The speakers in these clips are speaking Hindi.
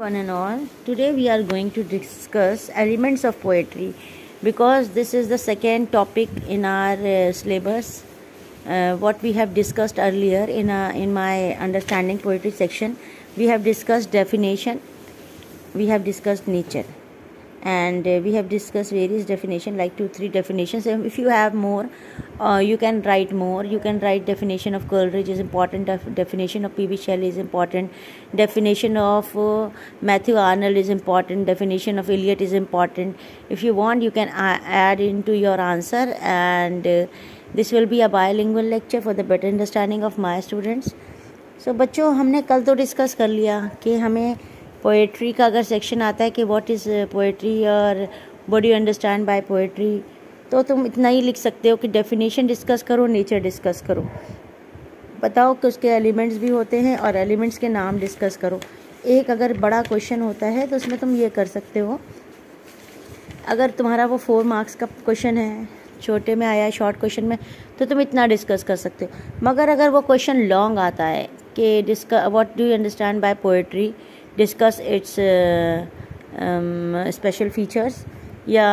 One and all, today we are going to discuss elements of poetry because this is the second topic in our syllabus. What we have discussed earlier in my understanding poetry section, we have discussed definition, we have discussed nature, and we have discussed various definitions like 2-3 definitions. If you have more, you can write more. You can write definition of Coleridge is important, definition of P.B. Shelley is important, definition of Matthew Arnold is important, definition of Eliot is important. If you want, you can add into your answer, and this will be a bilingual lecture for the better understanding of my students. So बच्चों, हमने कल तो डिस्कस कर लिया कि हमें पोएट्री का अगर सेक्शन आता है कि व्हाट इज़ पोएट्री और what do you understand by poetry, तो तुम इतना ही लिख सकते हो कि डेफिनेशन डिस्कस करो, नेचर डिस्कस करो, बताओ कि उसके एलिमेंट्स भी होते हैं और एलिमेंट्स के नाम डिस्कस करो. एक अगर बड़ा क्वेश्चन होता है तो उसमें तुम ये कर सकते हो, अगर तुम्हारा वो 4 मार्क्स का क्वेश्चन है, छोटे में आया है शॉर्ट क्वेश्चन में, तो तुम इतना डिस्कस कर सकते हो. मगर अगर वो क्वेश्चन लॉन्ग आता है कि what do you understand by poetry, discuss it's special features, या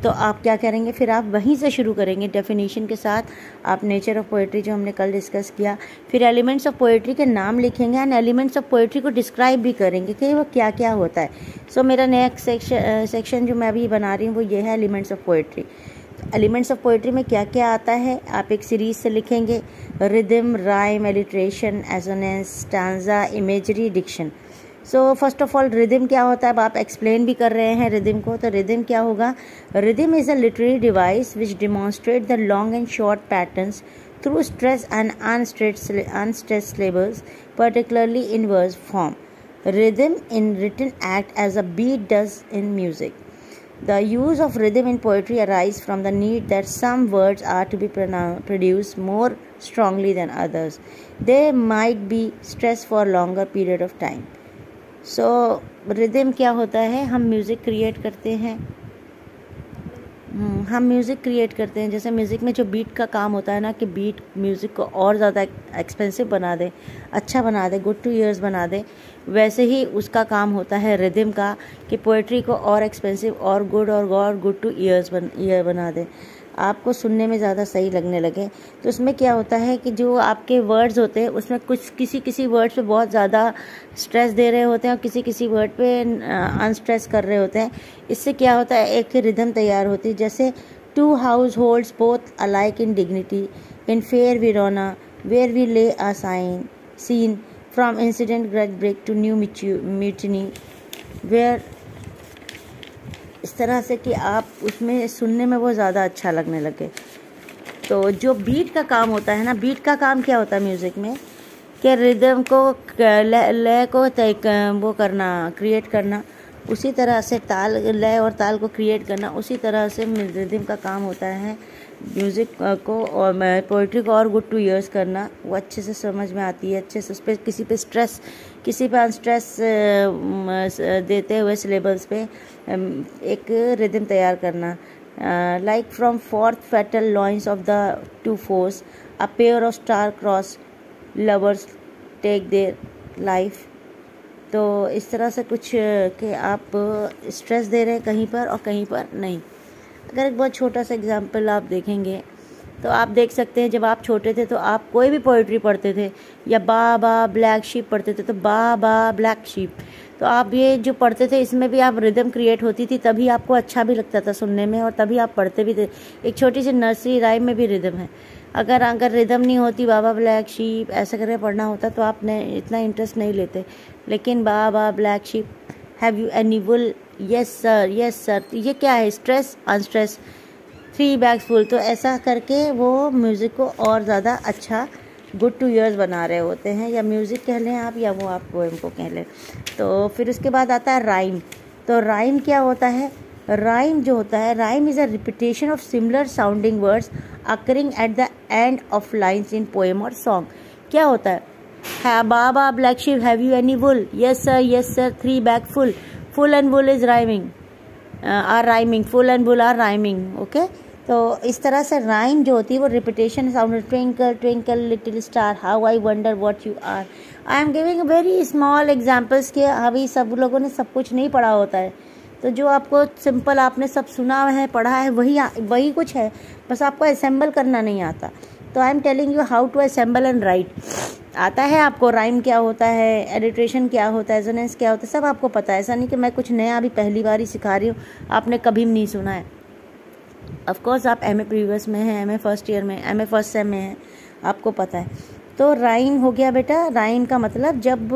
तो आप क्या करेंगे, फिर आप वहीं से शुरू करेंगे डेफिनेशन के साथ. आप नेचर ऑफ पोएट्री जो हमने कल डिस्कस किया, फिर एलिमेंट्स ऑफ पोएट्री के नाम लिखेंगे एंड एलिमेंट्स ऑफ पोएट्री को डिस्क्राइब भी करेंगे कि वो क्या क्या होता है. सो मेरा नेक्स्ट सेक्शन जो मैं अभी बना रही हूँ वो ये है elements of poetry. Elements of poetry में क्या क्या आता है आप एक सीरीज से लिखेंगे: rhythm, rhyme, alliteration, assonance, stanza, imagery, diction. So first of all rhythm क्या होता है, अब आप एक्सप्लेन भी कर रहे हैं रिदम को, तो रिदम क्या होगा. Rhythm is a literary device which demonstrate the long and short patterns through stress and unstressed syllables, particularly in verse form. Rhythm in written act as a beat does in music. The use of rhythm in poetry arises from the need that some words are to be produced more strongly than others. They might be stressed for a longer period of time. So rhythm क्या होता है, हम म्यूज़िक क्रिएट करते हैं. हम म्यूज़िक क्रिएट करते हैं, जैसे म्यूज़िक में जो बीट का काम होता है ना, कि बीट म्यूज़िक को और ज़्यादा एक्सपेंसिव बना दे, अच्छा बना दे, गुड टू ईयर्स बना दे, वैसे ही उसका काम होता है रिदम का कि पोइट्री को और एक्सपेंसिव और गुड टू ईयर्स बना दे, आपको सुनने में ज़्यादा सही लगने लगे. तो उसमें क्या होता है कि जो आपके वर्ड्स होते हैं उसमें कुछ किसी वर्ड्स पे बहुत ज़्यादा स्ट्रेस दे रहे होते हैं और किसी वर्ड पे अनस्ट्रेस कर रहे होते हैं. इससे क्या होता है, एक रिदम तैयार होती है. जैसे two households both alike in dignity in fair Verona where we lay a scene from incident great break to new mutiny, where, इस तरह से कि आप उसमें सुनने में वो ज़्यादा अच्छा लगने लगे. तो जो बीट का काम होता है ना, बीट का काम क्या होता है म्यूज़िक में, कि रिदम को लय को वो करना, क्रिएट करना, उसी तरह से ताल, लय और ताल को क्रिएट करना, उसी तरह से रिदम का काम होता है म्यूज़िक को और पोइट्री को और गुड टू ईयर्स करना. वो अच्छे से समझ में आती है, अच्छे से उस पर किसी पे अनस्ट्रेस देते हुए सिलेबल्स पे एक रिदम तैयार करना. Like from forth fatal loins of the two force a pair of star cross lovers take their life. तो इस तरह से कुछ कि आप स्ट्रेस दे रहे हैं कहीं पर और कहीं पर नहीं. अगर एक बहुत छोटा सा एग्जांपल आप देखेंगे तो आप देख सकते हैं, जब आप छोटे थे तो आप कोई भी पोइट्री पढ़ते थे, या बा ब्लैक शीप पढ़ते थे, तो बा ब्लैक शीप, तो आप ये जो पढ़ते थे इसमें भी आप रिदम क्रिएट होती थी, तभी आपको अच्छा भी लगता था सुनने में और तभी आप पढ़ते भी थे. एक छोटी सी नर्सरी राइम में भी रिदम है. अगर रिदम नहीं होती, बाबा ब्लैक शीप ऐसा करके पढ़ना होता तो आप इतना इंटरेस्ट नहीं लेते. लेकिन baa black sheep, have you any wool, yes sir, ये क्या है, स्ट्रेस अनस्ट्रेस, 3 बैग्स फुल. तो ऐसा करके वो म्यूज़िक को और ज़्यादा अच्छा गुड टू ईयर्स बना रहे होते हैं, या म्यूज़िक कह लें आप, या वो आप पोएम को कह लें. तो फिर उसके बाद आता है राइम. तो राइम क्या होता है, राइम जो होता है, rhyme is a repetition of similar sounding words occurring at the end of lines in poem और सॉन्ग. क्या होता है, baa baa black sheep, have you any wool, yes sir, 3 bag full. Full and wool is rhyming, are rhyming, full and wool are rhyming. Okay, तो इस तरह से राइम जो होती है वो repetition sound, twinkle twinkle little star how I wonder what you are. I am giving very small examples के अभी सब लोगों ने सब कुछ नहीं पढ़ा होता है, तो जो आपको सिंपल आपने सब सुना है पढ़ा है वही कुछ है, बस आपको असेंबल करना नहीं आता। तो I am telling you how to assemble and write. आता है आपको राइम क्या होता है, एलिट्रेशन क्या होता है, रेजोनेंस क्या होता है, सब आपको पता है। ऐसा नहीं कि मैं कुछ नया अभी पहली बार ही सिखा रही हूँ, आपने कभी नहीं सुना है। ऑफ कोर्स आप एमए प्रीवियस में हैं, एमए फर्स्ट ईयर में, एमए फर्स्ट सेम में हैं, आपको पता है। तो राइम हो गया बेटा, राइम का मतलब जब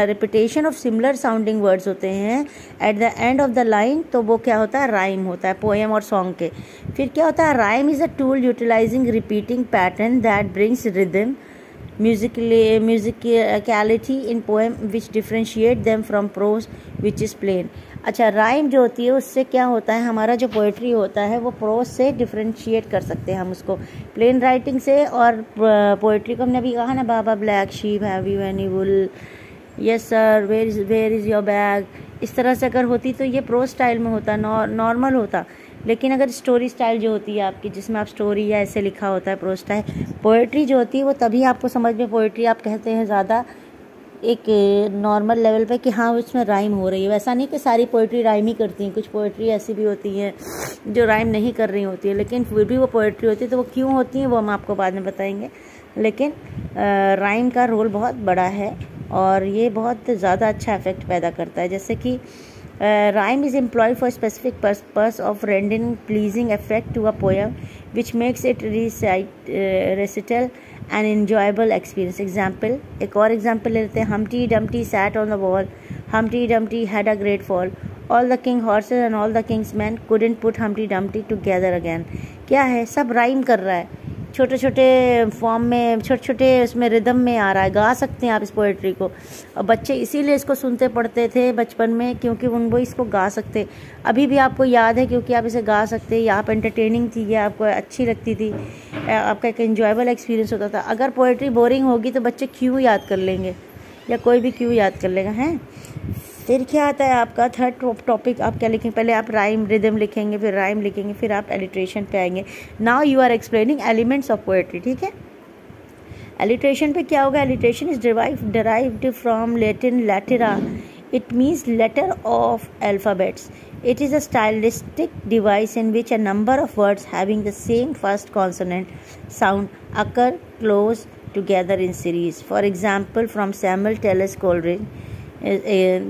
repetition of similar sounding words होते हैं eight the end of the line, तो वो क्या होता है, राइम होता है पोएम और सॉन्ग के। फिर क्या होता है, rhyme is a tool utilising repeating pattern that brings rhythm musicality in poem which differentiate them from prose which is plain। अच्छा, राइम जो होती है उससे क्या होता है, हमारा जो पोएट्री होता है वो प्रोज से डिफ्रेंशिएट कर सकते हैं हम उसको प्लेन राइटिंग से। और पोएट्री को हमने अभी कहा ना, baa baa black sheep have you any wool, yes sir where is your bag, इस तरह से अगर होती तो ये प्रोज स्टाइल में होता, नॉर्मल होता। लेकिन अगर स्टोरी स्टाइल जो होती है आपकी, जिसमें आप स्टोरी या ऐसे लिखा होता है प्रोज स्टाइल, पोएट्री जो होती है वो तभी आपको समझ में, पोएट्री आप कहते हैं ज़्यादा एक नॉर्मल लेवल पे कि हाँ उसमें राइम हो रही है। वैसा नहीं कि सारी पोएट्री राइम ही करती हैं, कुछ पोएट्री ऐसी भी होती हैं जो राइम नहीं कर रही होती है, लेकिन फिर भी वो पोएट्री होती है। तो वो क्यों होती हैं वो हम आपको बाद में बताएंगे। लेकिन राइम का रोल बहुत बड़ा है और ये बहुत ज़्यादा अच्छा इफेक्ट पैदा करता है। जैसे कि rhyme is employed for specific purpose of rendering pleasing effect to a poem which makes it recital and enjoyable experience। Example, एक और example लेते हैं, Humpty Dumpty sat on the wall, Humpty Dumpty had a great fall, all the king horses and all the king's men couldn't put Humpty Dumpty together again। क्या है, सब राइम कर रहा है, छोटे छोटे फॉर्म में, छोटे छोटे उसमें रिदम में आ रहा है। गा सकते हैं आप इस पोएट्री को, और बच्चे इसीलिए इसको सुनते पढ़ते थे बचपन में, क्योंकि वो इसको गा सकते। अभी भी आपको याद है क्योंकि आप इसे गा सकते, या आप एंटरटेनिंग थी, या आपको अच्छी लगती थी, आपका एक एंजॉयबल एक्सपीरियंस होता था। अगर पोएट्री बोरिंग होगी तो बच्चे क्यों याद कर लेंगे, या कोई भी क्यों याद कर लेगा, हैं। फिर क्या आता है आपका थर्ड टॉपिक, आप क्या लिखेंगे, पहले आप राइम रिदम लिखेंगे, फिर राइम लिखेंगे, फिर आप एलिट्रेशन पे आएंगे। Now you are explaining elements of poetry, ठीक है। एलिट्रेशन पे क्या होगा, alliteration is derived from Latin littera, it means letter of alphabets. It is a stylistic device in which a number of words having the same first consonant sound occur close together in series. For example, from Samuel Taylor Coleridge,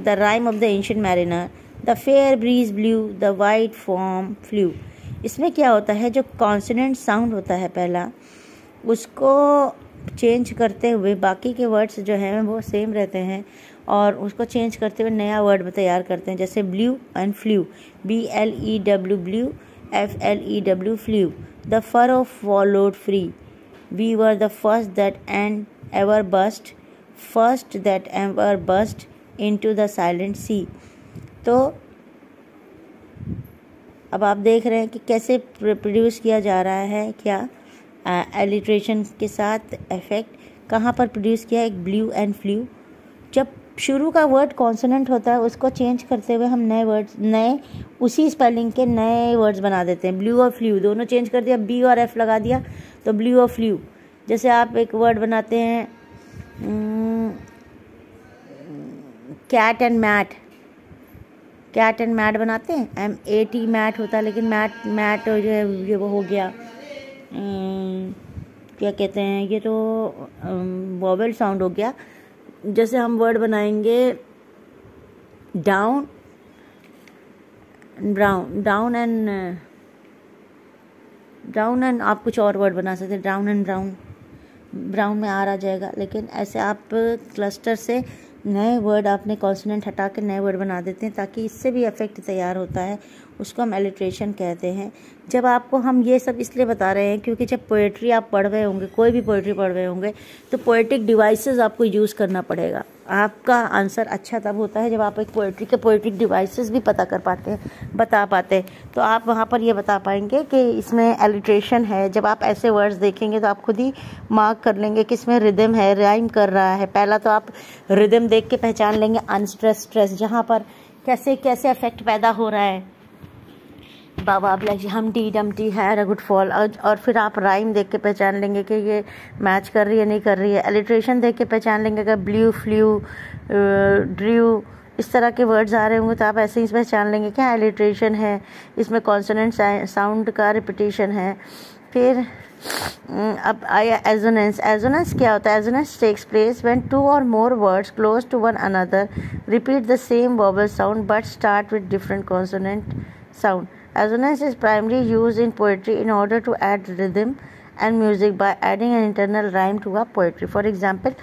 the rhyme of the ancient mariner, the fair breeze blew, the white foam flew। इसमें क्या होता है, जो कॉन्सोनेंट साउंड होता है पहला, उसको चेंज करते हुए बाकी के वर्ड्स जो हैं वो सेम रहते हैं, और उसको चेंज करते हुए नया वर्ड तैयार करते हैं। जैसे blew and flew, BLEW blew, FLEW flew, the furrow followed free, we were the first that and ever burst into the silent sea. तो अब आप देख रहे हैं कि कैसे प्रोड्यूस किया जा रहा है, क्या एलिट्रेशन के साथ इफेक्ट कहाँ पर प्रोड्यूस किया, एक ब्लू एंड फ्लू। जब शुरू का वर्ड कॉन्सोनेंट होता है उसको चेंज करते हुए हम नए वर्ड्स, नए उसी स्पेलिंग के नए वर्ड्स बना देते हैं। ब्लू और फ्लू दोनों चेंज कर दिया, B और F लगा दिया तो ब्लू और फ्लू। जैसे आप एक वर्ड बनाते हैं cat and mat, cat and mat बनाते हैं, MAT मैट होता है, लेकिन मैट जो है ये वो हो गया, क्या कहते हैं, ये तो वॉवेल साउंड हो गया। जैसे हम वर्ड बनाएंगे डाउन एंड आप कुछ और वर्ड बना सकते हैं, डाउन एंड ब्राउन में आ जाएगा। लेकिन ऐसे आप क्लस्टर से नए वर्ड, आपने कॉन्सोनेंट हटा के नए वर्ड बना देते हैं, ताकि इससे भी इफेक्ट तैयार होता है, उसको हम एलिट्रेशन कहते हैं। जब आपको हम ये सब इसलिए बता रहे हैं क्योंकि जब पोएट्री आप पढ़ रहे होंगे, कोई भी पोएट्री पढ़ रहे होंगे, तो पोएटिक डिवाइसेस आपको यूज़ करना पड़ेगा। आपका आंसर अच्छा तब होता है जब आप एक पोएट्री के पोएटिक डिवाइसेस भी पता कर पाते हैं, बता पाते हैं, तो आप वहाँ पर ये बता पाएंगे कि इसमें एलिट्रेशन है। जब आप ऐसे वर्ड्स देखेंगे तो आप खुद ही मार्क कर लेंगे कि इसमें रिदम है, राइम कर रहा है। पहला तो आप रिदम देख के पहचान लेंगे, अनस्ट्रेस स्ट्रेस, जहाँ पर कैसे कैसे इफेक्ट पैदा हो रहा है। Baa baa black humpty dumpty had a good fall, और फिर आप राइम देख के पहचान लेंगे कि ये मैच कर रही है नहीं कर रही है। एलिट्रेशन देख के पहचान लेंगे अगर ब्लू फ्लू ड्रू इस तरह के वर्ड्स आ रहे होंगे तो आप ऐसे ही पहचान लेंगे क्या एलिट्रेशन है, इसमें कॉन्सोनेंट साउंड का रिपीटेशन है। फिर अब आया एजोनेंस। एजोनेंस क्या होता है? Assonance takes place when two or more words close to one another repeat the same vowel sound but start with different consonant sound. Assonance is primarily used in poetry in order to add rhythm and music by adding an internal rhyme to a poetry. For example,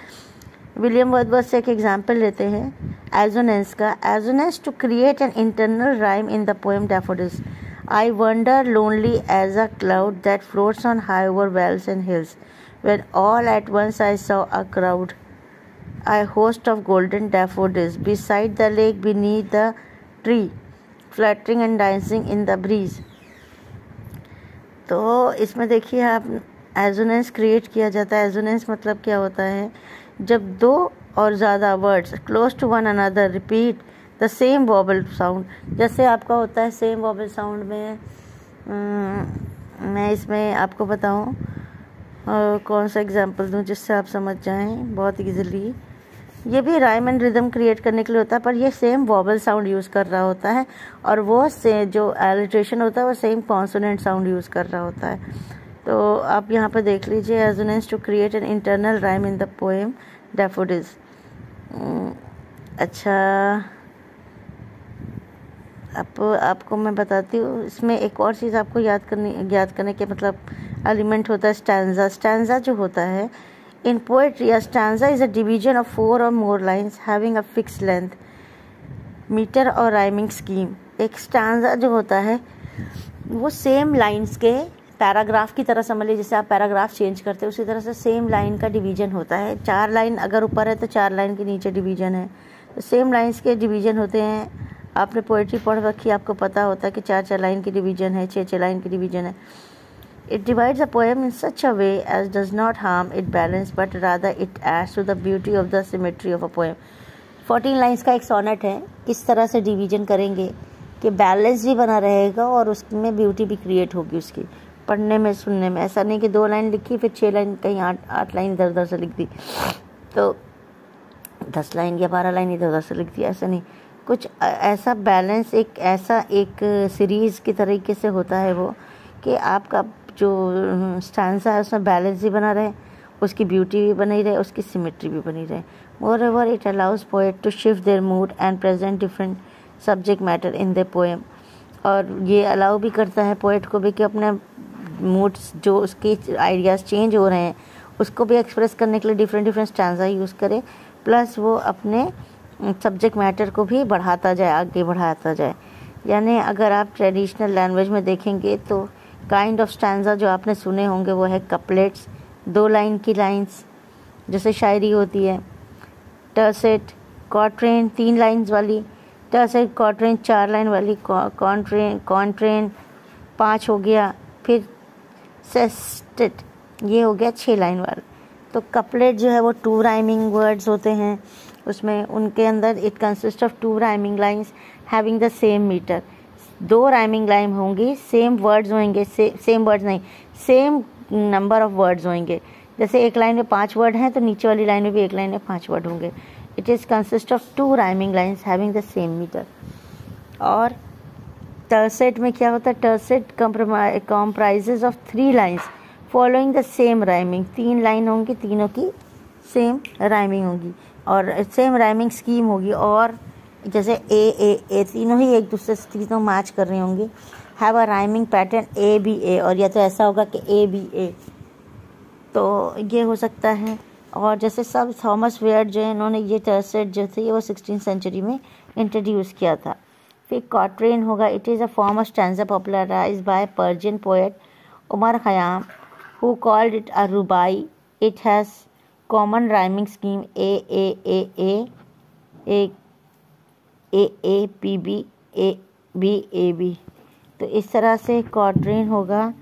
William Wordsworth से एक एग्जाम्पल लेते हैं एजोनेंस का। Assonance to create an internal rhyme in the poem daffodils. I wander lonely as a cloud that floats on high over vales and hills. When all at once I saw a crowd, a host of golden daffodils, beside the lake beneath the tree, fluttering and dancing in the breeze. तो इसमें देखिए आप एजोनेंस क्रिएट किया जाता है। एजोनेंस मतलब क्या होता है? जब दो और ज़्यादा words close to one another repeat the same vowel sound. जैसे आपका होता है सेम वोबल साउंड में मैं इसमें आपको बताऊं कौन सा एग्जांपल दूं जिससे आप समझ जाएं बहुत ईजिली। ये भी राइम एंड रिदम क्रिएट करने के लिए होता है पर ये सेम वोबल साउंड यूज़ कर रहा होता है और वो से जो एलिट्रेशन होता है वो सेम कॉन्सोनेंट साउंड यूज़ कर रहा होता है। तो आप यहाँ पर देख लीजिए assonance to create an internal rhyme in the poem daffodils. अच्छा आपको मैं बताती हूँ इसमें एक और चीज़ आपको याद करने के मतलब एलिमेंट होता है स्टैंजा। स्टैंजा जो होता है in poetry, a stanza is a division of 4 or more lines having a fixed length, meter और rhyming scheme। एक स्टैंजा जो होता है वो सेम लाइंस के पैराग्राफ की तरह समझ लीजिए। जैसे आप पैराग्राफ चेंज करते हैं उसी तरह से सेम लाइन का डिवीजन होता है। 4 लाइन अगर ऊपर है तो 4 लाइन के नीचे डिवीजन है, तो सेम लाइंस के डिवीजन होते हैं। आपने पोइट्री पढ़ रखी, आपको पता होता है कि 4-4 लाइन की डिवीजन है, 6-6 लाइन की डिवीजन है। It divides a poem in such a way as does not harm its balance, but rather it adds to the beauty of the symmetry of a poem. 14 lines का एक सोनेट है। इस तरह से डिवीजन करेंगे कि बैलेंस भी बना रहेगा और उसमें ब्यूटी भी क्रिएट होगी उसकी पढ़ने में सुनने में। ऐसा नहीं कि 2 लाइन लिखी फिर 6 लाइन कहीं 8 लाइन इधर उधर से लिख दी, तो 10 लाइन या 12 लाइन इधर उधर से लिख दी, ऐसा नहीं। कुछ ऐसा बैलेंस एक सीरीज़ की तरीके से होता है वो कि आपका जो स्टैंजा है उसमें बैलेंस भी बना रहे, उसकी ब्यूटी भी बनी रहे, उसकी सिमेट्री भी बनी रहे। Moreover it allows poet to shift their mood and present different subject matter in the poem. और ये अलाउ भी करता है पोएट को भी कि अपने मूड्स जो उसके आइडियाज़ चेंज हो रहे हैं उसको भी एक्सप्रेस करने के लिए डिफरेंट स्टैंजा यूज़ करे, प्लस वो अपने सब्जेक्ट मैटर को भी बढ़ाता जाए, आगे बढ़ाता जाए। यानी अगर आप ट्रेडिशनल लैंग्वेज में देखेंगे तो काइंड ऑफ स्टैंजा जो आपने सुने होंगे वो है कपलेट्स, 2 लाइन की लाइंस जैसे शायरी होती है, टर्सेट, क्वाट्रेन 3 लाइंस वाली, टर्सेट क्वाट्रेन 4 लाइन वाली, कॉन्ट्रेन 5 हो गया, फिर सेस्टेट ये हो गया 6 लाइन वाला। तो कपलेट जो है वो 2 राइमिंग वर्ड्स होते हैं, उसमें उनके अंदर it consist of 2 rhyming lines having the same metre. 2 rhyming line होंगी, सेम वर्ड्स होंगे, सेम वर्ड्स नहीं, सेम नंबर ऑफ वर्ड्स होंगे। जैसे एक लाइन में 5 वर्ड हैं तो नीचे वाली लाइन में भी एक लाइन में 5 वर्ड होंगे। It is consist of 2 rhyming lines having the same metre. और टर्सेट में क्या होता है? Tercet comprises of 3 lines following the same rhyming. 3 line होंगी, तीनों की सेम राइमिंग होगी और सेम राइमिंग स्कीम होगी। और जैसे ए तीनों ही एक दूसरे से तीनों मैच कर रही होंगी, have a rhyming pattern A-B-A, और या तो ऐसा होगा कि A-B-A, तो ये हो सकता है। और जैसे सब थॉमस वेयर जो है इन्होंने ये टर्सेट जो थे वो 16वीं सेंचुरी में इंट्रोड्यूस किया था। फिर क्वाट्रेन होगा, it is a form of stanza popularised by Persian poet Omar Khayyam who called it a rubai. It has common rhyming scheme A-A-A-A-A-A-P-B-A-B-A-B। तो इस तरह से क्वाट्रेन होगा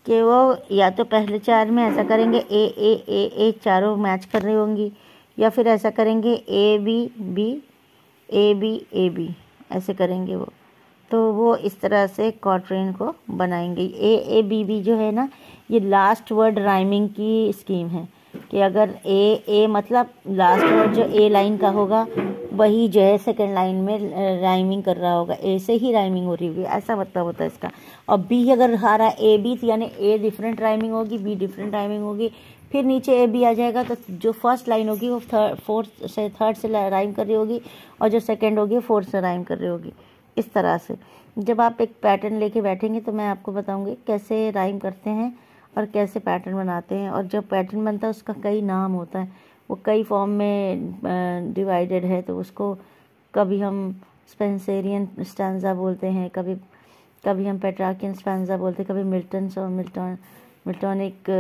कि वो या तो पहले 4 में ऐसा करेंगे A-A-A-A चारों मैच कर रही होंगी, या फिर ऐसा करेंगे A-B-B A ऐसे करेंगे वो, तो वो इस तरह से क्वार्टेन को बनाएंगे। A जो है ना, ये लास्ट वर्ड राइमिंग की स्कीम है कि अगर ए मतलब लास्ट वर्ड जो ए लाइन का होगा वही जो है सेकंड लाइन में राइमिंग कर रहा होगा, ए से ही राइमिंग हो रही होगी, ऐसा मतलब होता है इसका। और बी अगर आ रहा है A B, यानी ए डिफरेंट राइमिंग होगी, बी डिफरेंट राइमिंग होगी, फिर नीचे A B आ जाएगा, तो जो फर्स्ट लाइन होगी वो थर्ड से राइम कर रही होगी, और जो सेकेंड होगी फोर्थ से राइम कर रही होगी। इस तरह से जब आप एक पैटर्न लेके बैठेंगे तो मैं आपको बताऊंगी कैसे राइम करते हैं और कैसे पैटर्न बनाते हैं। और जब पैटर्न बनता है उसका कई नाम होता है, वो कई फॉर्म में डिवाइडेड है, तो उसको कभी हम स्पेंसरियन स्टैंजा बोलते हैं, कभी हम पेट्रार्कियन स्टैंजा बोलते हैं, कभी मिल्टन्स और मिल्टोनिक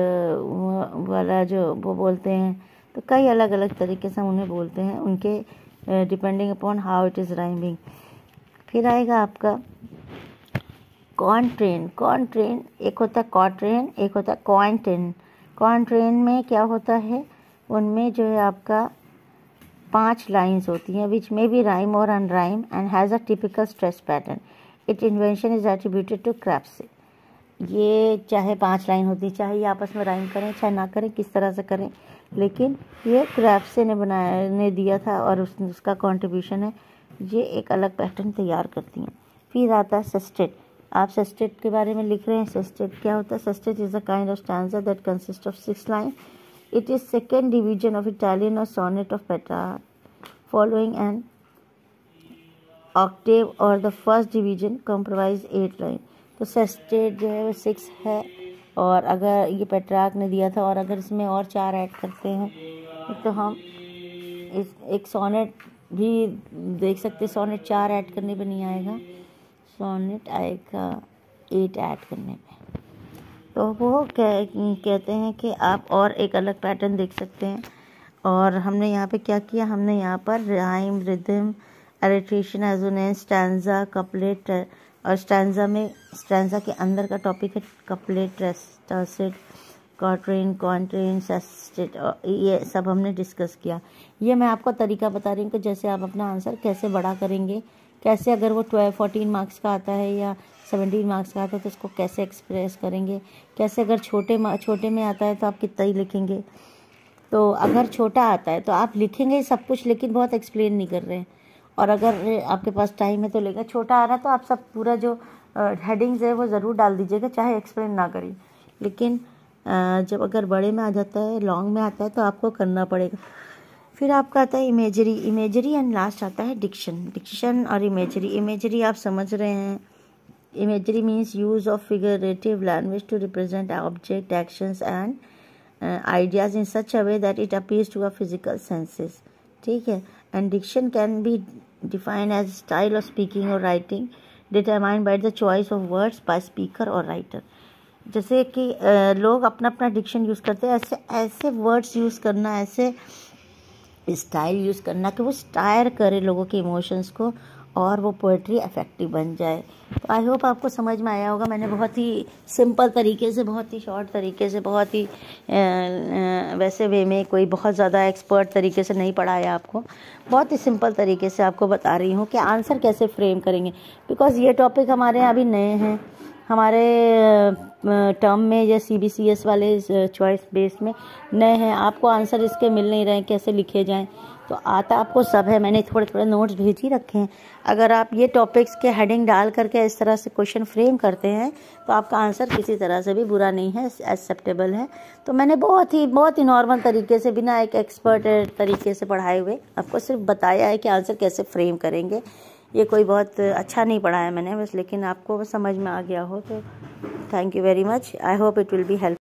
वाला जो वो बोलते हैं। तो कई अलग अलग तरीके से हम उन्हें बोलते हैं, उनके depending upon how it is rhyming. फिर आएगा आपका कॉन्ट्रेन, एक होता है क्वार्टेन, एक होता है क्वांटेन। क्वांट्रेन में क्या होता है, उनमें जो है आपका 5 लाइंस होती हैं, विच मे be rhyme or unrhyme and has a typical stress pattern. It invention is attributed to craft. ये चाहे 5 लाइन होती, चाहे ये आपस में राइम करें चाहे ना करें, किस तरह से करें, लेकिन ये क्राफ्ट ने दिया था और उसका कॉन्ट्रीब्यूशन है, ये एक अलग पैटर्न तैयार करती हैं। फिर आता है सेस्टेट। आप सेस्टेट के बारे में लिख रहे हैं, सेस्टेट क्या होता है? Sestet is a kind of stanza that consist of 6 line. It is second division of Italian or sonnet of Petrarch following an octave, और the first division compromise 8 line. तो सेस्टेट जो है वो 6 है, और अगर ये पेट्रार्क ने दिया था, और अगर इसमें और 4 ऐड करते हैं तो हम एक सोनेट भी देख सकते हैं। सोनेट 4 ऐड करने पे नहीं आएगा, सोनेट आएगा 8 ऐड करने पे। तो वो कहते हैं कि आप और एक अलग पैटर्न देख सकते हैं। और हमने यहाँ पे क्या किया, हमने यहाँ पर rhyme, rhythm, alliteration, assonance, stanza, couplet, और स्टैंजा के अंदर का टॉपिक है कपलेट, टर्सेट, क्वार्टेन, कॉन्ट्रेन, सेस्टेट, ये सब हमने डिस्कस किया। ये मैं आपको तरीका बता रही हूँ कि जैसे आप अपना आंसर कैसे बड़ा करेंगे, कैसे अगर वो 14 मार्क्स का आता है या 17 मार्क्स का आता है तो उसको कैसे एक्सप्रेस करेंगे, कैसे अगर छोटे में आता है तो आप कितना ही लिखेंगे। तो अगर छोटा आता है तो आप लिखेंगे सब कुछ लेकिन बहुत एक्सप्लेन नहीं कर रहे हैं, और अगर आपके पास टाइम है तो लेगा। छोटा आ रहा है तो आप सब पूरा जो हेडिंग्स है वो ज़रूर डाल दीजिएगा, चाहे एक्सप्लेन ना करें। लेकिन जब अगर बड़े में आ जाता है, लॉन्ग में आता है, तो आपको करना पड़ेगा। फिर आपका आता है इमेजरी एंड लास्ट आता है डिक्शन और इमेजरी आप समझ रहे हैं। Imagery means use of figurative language to represent object, actions and ideas in such a way that it appears to a physical senses. ठीक है। And diction can be defined as style of speaking or writing determined by the choice of words by speaker or writer. जैसे कि लोग अपना अपना डिक्शन यूज़ करते हैं, ऐसे वर्ड्स यूज़ करना, ऐसे स्टाइल यूज़ करना कि वो स्टायर करे लोगों के इमोशंस को और वो पोएट्री इफेक्टिव बन जाए। तो आई होप आपको समझ में आया होगा। मैंने बहुत ही सिंपल तरीके से, बहुत ही शॉर्ट तरीके से, बहुत ही वैसे वे में कोई बहुत ज़्यादा एक्सपर्ट तरीके से नहीं पढ़ाया आपको, बहुत ही सिंपल तरीके से आपको बता रही हूँ कि आंसर कैसे फ्रेम करेंगे। बिकॉज़ ये टॉपिक हमारे यहाँ अभी नए हैं, हमारे टर्म में या CBCS वाले चॉइस बेस में नए हैं। आपको आंसर इसके मिल नहीं रहे, कैसे लिखे जाएं, तो आता आपको सब है। मैंने थोड़े थोड़े नोट्स भेज ही रखे हैं। अगर आप ये टॉपिक्स के हेडिंग डाल करके इस तरह से क्वेश्चन फ्रेम करते हैं तो आपका आंसर किसी तरह से भी बुरा नहीं है, एक्सेप्टेबल है। तो मैंने बहुत ही नॉर्मल तरीके से, बिना एक एक्सपर्ट तरीके से पढ़ाए हुए आपको सिर्फ बताया है कि आंसर कैसे फ्रेम करेंगे। ये कोई बहुत अच्छा नहीं पढ़ाया मैंने बस, लेकिन आपको समझ में आ गया हो तो thank you very much. I hope it will be help.